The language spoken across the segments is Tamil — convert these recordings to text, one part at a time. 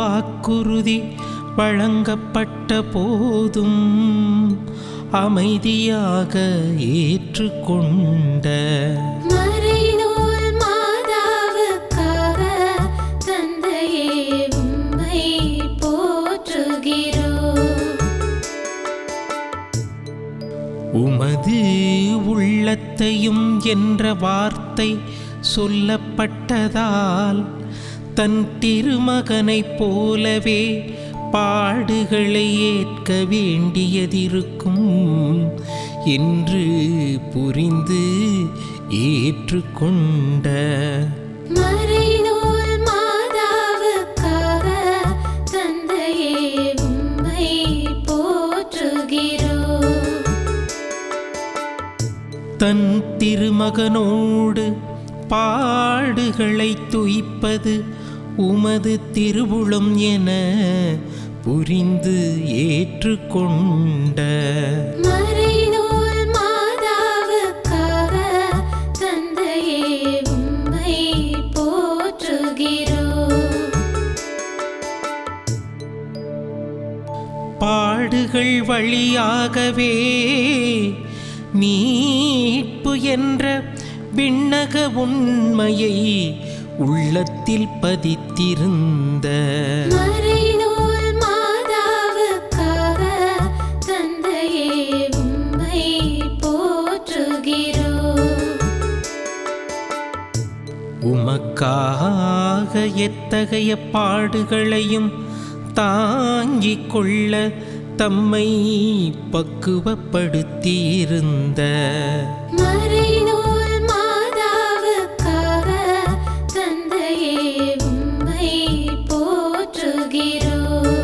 வாக்குறுதி வழங்கப்பட்ட போதும் அமைதியாக ஏற்றுக்கொண்ட மறைநூல் மாதாவுக்காக தந்தையே உம்மை போற்றுகிறோம். உமது உள்ளத்தையும் என்ற வார்த்தை சொல்லப்பட்டதால் தன் திருமகனைப் போலவே பாடுகளை ஏற்க வேண்டியதிருக்கும் என்று புரிந்து ஏற்றுக்கொண்ட மறைநூல் மாதாவுக்காக தந்தையே உம்மை போற்றுகிறோம். தன் திருமகனோடு பாடுகளை துய்ப்பது உமது திருவுளம் என புரிந்து ஏற்றுக்கொண்ட மறைநூல் மாதாவுக்காக தந்தையே உம்மை போற்றுகிறோம். பாடுகள் வழியாகவே மீட்பு என்ற விண்ணக உண்மையை உள்ளத்தில் பதித்திருந்த மறைநூல் மாதாவுக்காக தந்தையே உம்மை போற்றுகிறோம். உமக்காக எத்தகைய பாடுகளையும் தாங்கிக் கொள்ள தம்மை பக்குவப்படுத்தியிருந்த மறைநூல் மாதாவுக்காக தந்தையே உம்மை போற்றுகிறோம்.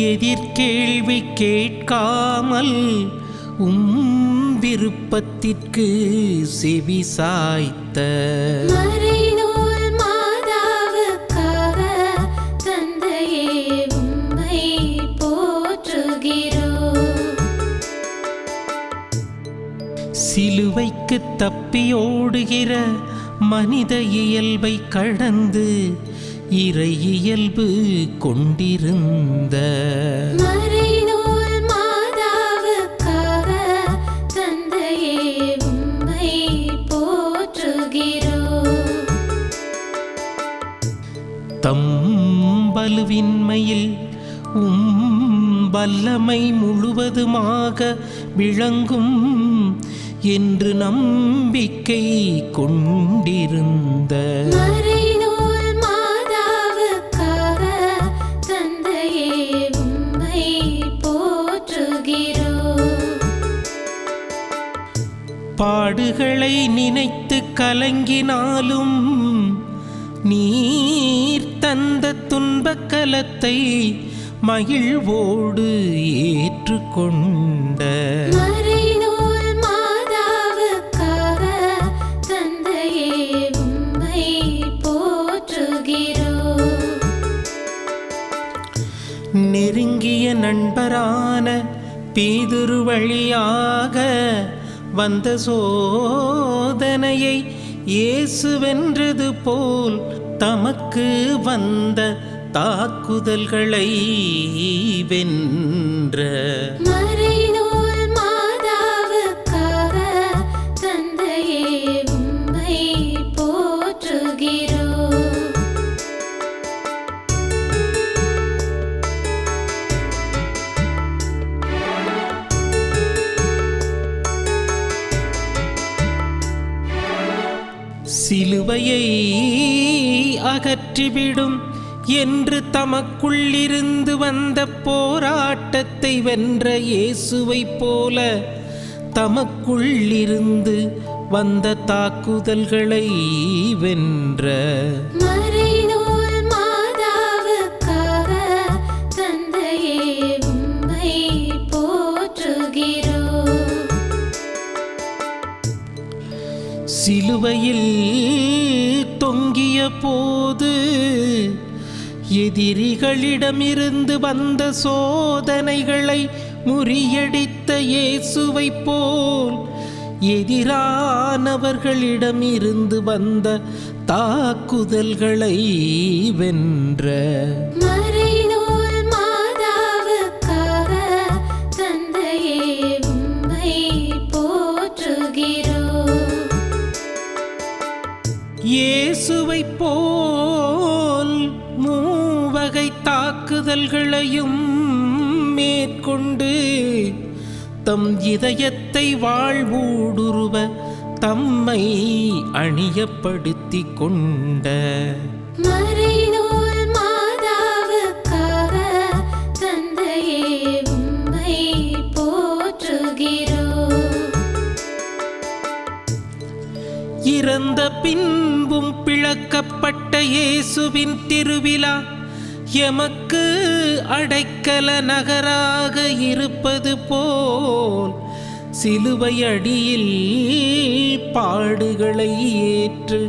எதிர்கேள்வி கேட்காமல் விருப்பத்திற்கு செவி சாய்த்த மறைநூல் மாதாவுக்காக தந்தையே உம்மை போற்றுகிறோம். சிலுவைக்கு தப்பியோடுகிற மனித இயல்பை கடந்து இறை இயல்பு கொண்டிருந்த மறைநூல் மாதாவுக்காக தந்தையே உம்மை போற்றுகிறோம். தம் வலுவின்மையில் வல்லமை முழுவதுமாக விளங்கும் என்று நம்பிக்கை கொண்டிருந்த மறைநூல் மாதாவுக்காக தந்தையே உம்மை போற்றுகிறோம். பாடுகளை நினைத்து கலங்கினாலும் நீர் தந்த துன்பக்கலத்தை மகிழ்வோடு ஏற்றுக்கொண்ட மறைநூல் மாதாவுக்காக தந்தையே உம்மை போற்றுகிறோம். நெருங்கிய நண்பரான பேதுரு வழியாக வந்த சோதனையை இயேசு வென்றது போல் தமக்கு வந்த தாக்குதல்களை வென்ற மறைநூல் மாதாவுக்காக தந்தையே உம்மை போற்றுகிறோம். சிலுவையை அகற்றிவிடும் என்று தமக்குள்ளிருந்து வந்த போராட்டத்தை வென்ற இயேசுவைப் போல தமக்குள்ளிருந்து வந்த தாக்குதல்களை வென்ற மறைநூல் மாதாவுக்காக தந்தையே உம்மை போற்றுகிறோம். சிலுவையில் தொங்கிய போது எதிரிகளிடமிருந்து வந்த சோதனைகளை முறியடித்த இயேசுவைப் போல் எதிரானவர்களிடமிருந்து வந்த தாக்குதல்களை வென்ற மறைநூல் மாதாவுக்காக தந்தையே உம்மை போற்றுகிறோம். இயேசுவைப் போல் மூவகை தாக்குதல்களையும் மேற்கொண்டு தம் இதயத்தை வாழ்வூடுருவ தம்மை அணியப்படுத்திக் கொண்ட மறைநூல் மாதாவுக்காக தந்தையே உம்மை போற்றுகிறோம். இறந்த பின்பும் பிளக்கப்பட்ட இயேசுவின் திருவிழா எமக்கு அடைக்கல நகராக இருப்பது போல் சிலுவை அடியில் பாடுகளை ஏற்று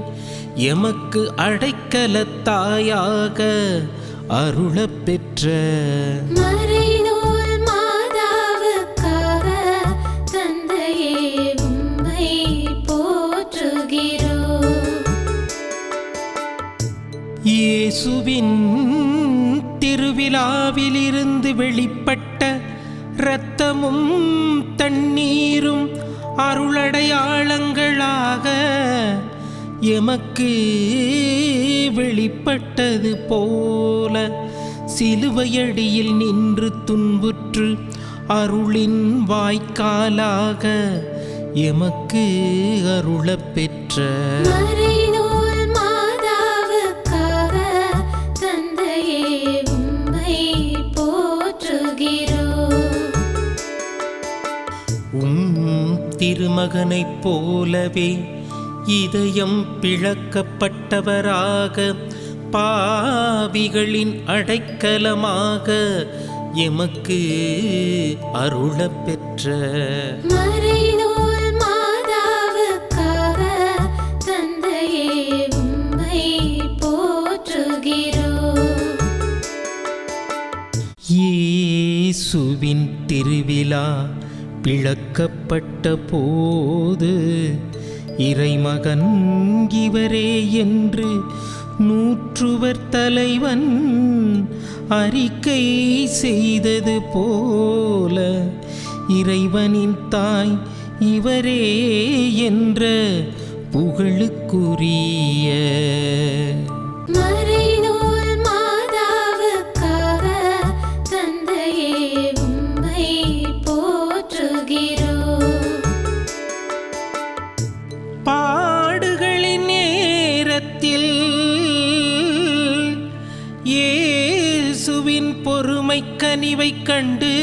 எமக்கு அடைக்கலத்தாயாக அருளப் பெற்ற மறைநூல் மாதாவுக்காக தந்தையே உம்மை போற்றுகிறோம். இயேசுவின் திருவிழாவிலிருந்து வெளிப்பட்ட இரத்தமும் தண்ணீரும் அருளடையாளங்களாக எமக்கு வெளிப்பட்டது போல சிலுவையடியில் நின்று துன்புற்று அருளின் வாய்க்காலாக எமக்கு அருளப் பெற்ற மறைநூல் மாதாவுக்காக தந்தையே உம்மை போற்றுகிறோம். திருமகனைப் போலவே இதயம் பிளக்கப்பட்டவராக பாவிகளின் அடைக்கலமாக எமக்கு அருளப் பெற்ற மறைநூல் மாதாவுக்காக தந்தையே உம்மை போற்றுகிறோம். இயேசுவின் திருவிழா பிளக்கப்பட்ட போது இறைமகன் இவரே என்று நூற்றுவர் தலைவன் அறிக்கை செய்தது போல இறைவனின் தாய் இவரே என்ற புகழுக்குரிய மறைநூல் மாதாவுக்காக தந்தையே உம்மை போற்றுகிறோம். பாடுகளின் நேரத்தில் இயேசுவின் பொறுமை கனிவைக் கண்டு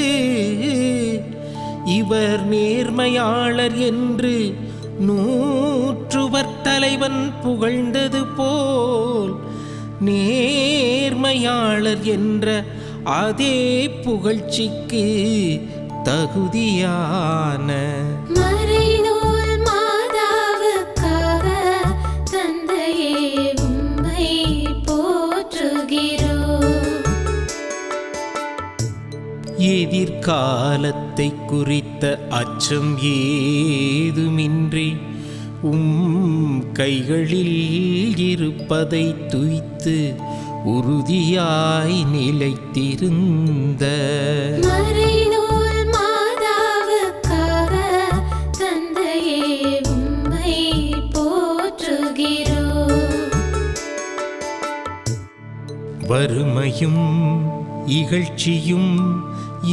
இவர் நேர்மையாளர் என்று நூற்றுவர் தலைவன் புகழ்ந்தது போல் நேர்மையாளர் என்ற அதே புகழ்ச்சிக்கு தகுதியான மறைநூல் மாதாவுக்காக தந்தையே உம்மை போற்றுகிறோம். எதிர்காலத்தை குறித்த அச்சம் ஏதுமின்றி கைகளில் இருப்பதை துய்த்து உறுதியாய் நிலைத்திருந்த மறைநூல் மாதாவுக்காக தந்தையே உம்மை போற்றுகிறோம். வறுமையும் இகழ்ச்சியும்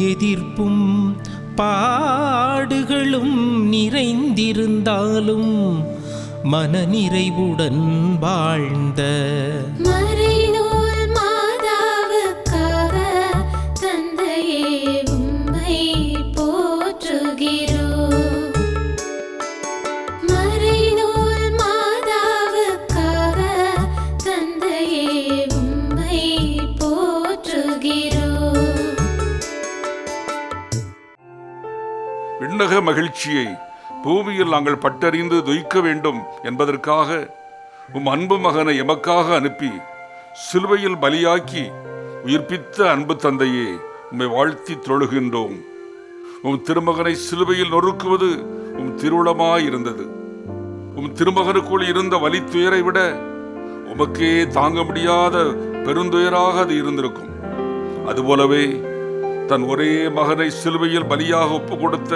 எதிர்ப்பும் பாடுகளும் நிறைந்திருந்தாலும் மனநிறைவுடன் வாழ்ந்த மறைநூல் மாதாவுக்காக தந்தையே உம்மை போற்றுகிறோம். மறைநூல் மாதாவுக்காக தந்தையே உம்மை போற்றுகிறோம். விண்ணக மகிழ்ச்சியை பூமியில் நாங்கள் பட்டறிந்து துய்க்க வேண்டும் என்பதற்காக உம் அன்பு மகனை எமக்காக அனுப்பி சிலுவையில் பலியாக்கி உயிர்ப்பித்த அன்பு தந்தையே, உம்மை வாழ்த்தி தொழுகின்றோம். உம் திருமகனை சிலுவையில் நொறுக்குவது உம் திருவுளமாயிருந்தது. உம் திருமகனுக்குள் இருந்த வலி துயரை விட உமக்கே தாங்க முடியாத பெருந்துயராக அது இருந்திருக்கும். அதுபோலவே தன் ஒரே மகனை சிலுவையில் பலியாக ஒப்பு கொடுத்த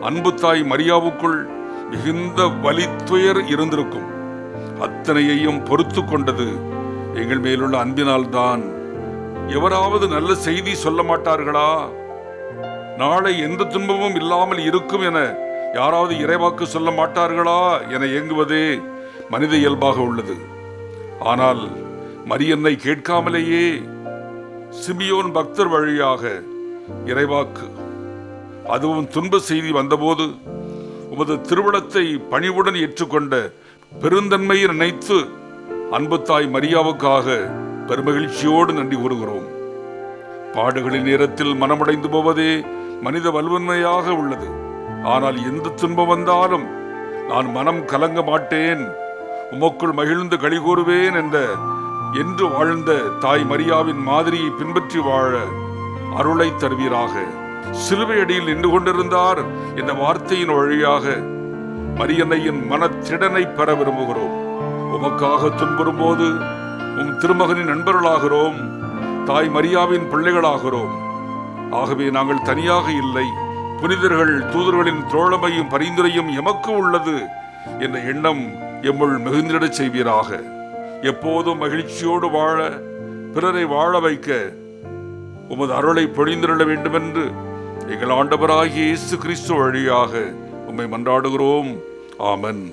அன்பு தாய் மரியாவுக்குள் மிகுந்த வலித்துயர் இருந்திருக்கும். அத்தனையையும் பொறுத்து கொண்டது எங்கள் மேலுள்ள அன்பினால்தான். எவராவது நல்ல செய்தி சொல்ல மாட்டார்களா? நாளை எந்த துன்பமும் இல்லாமல் இருக்கும் என யாராவது இறைவாக்கு சொல்ல மாட்டார்களா என ஏங்குவதே மனித இயல்பாக உள்ளது. ஆனால் மரியன்னை கேட்காமலேயே சிமியோன் பக்தர் வழியாக இறைவாக்கு, அதுவும் துன்ப செய்தி வந்தபோது உமது திருவிழத்தை பணிவுடன் ஏற்றுக்கொண்ட பெருந்தன்மையை நினைத்து அன்பு தாய் மரியாவுக்காக பெருமகிழ்ச்சியோடு நன்றி கூறுகிறோம். பாடுகளின் நேரத்தில் மனமுடைந்து போவதே மனித வல்வன்மையாக உள்ளது. ஆனால் எந்த துன்பம் வந்தாலும் நான் மனம் கலங்க மாட்டேன், உமக்குள் மகிழ்ந்து களி கூறுவேன் என்று வாழ்ந்த தாய் மரியாவின் மாதிரியை பின்பற்றி வாழ அருளை தருவீராக. சிலுவை அடியில் நின்று கொண்டிருந்தார் என்ற வார்த்தையின் வழியாக மரியன்னையின் மனத்திடனை பெற விரும்புகிறோம். உமக்காக துன்புறும் போது உம் திருமகனின் நண்பர்களாகிறோம், தாய் மரியாவின் பிள்ளைகளாகிறோம். ஆகவே நாங்கள் தனியாக இல்லை, புனிதர்கள் தூதர்களின் தோழமையும் பரிந்துரையும் எமக்கு உள்ளது என்ற எண்ணம் எம்முள் மிகுந்திடச் செய்வீராக. எப்போதும் மகிழ்ச்சியோடு வாழ, பிறரை வாழ வைக்க உமது அருளை பொழிந்திருள வேண்டுமென்று எங்கள் ஆண்டவராகிய இயேசு கிறிஸ்து வழியாக உம்மை மன்றாடுகிறோம். ஆமென்.